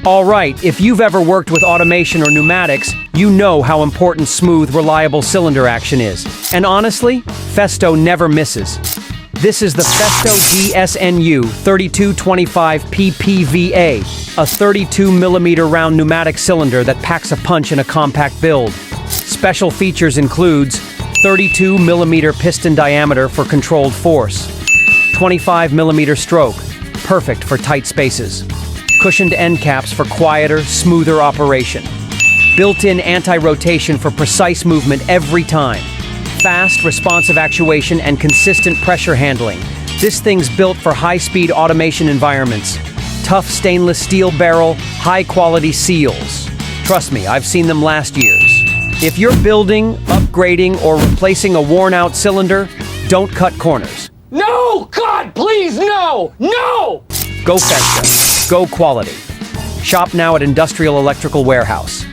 All right, if you've ever worked with automation or pneumatics, you know how important smooth, reliable cylinder action is. And honestly, Festo never misses. This is the Festo DSNU-32-25-PPV-A, a 32mm round pneumatic cylinder that packs a punch in a compact build. Special features includes 32mm piston diameter for controlled force, 25mm stroke, perfect for tight spaces, cushioned end caps for quieter, smoother operation, built-in anti-rotation for precise movement every time, fast, responsive actuation and consistent pressure handling. This thing's built for high-speed automation environments. Tough stainless steel barrel, high-quality seals. Trust me, I've seen them last years. If you're building, upgrading, or replacing a worn-out cylinder, don't cut corners. No! God, please, no! No! Go Festo. Go quality. Shop now at Industrial Electrical Warehouse.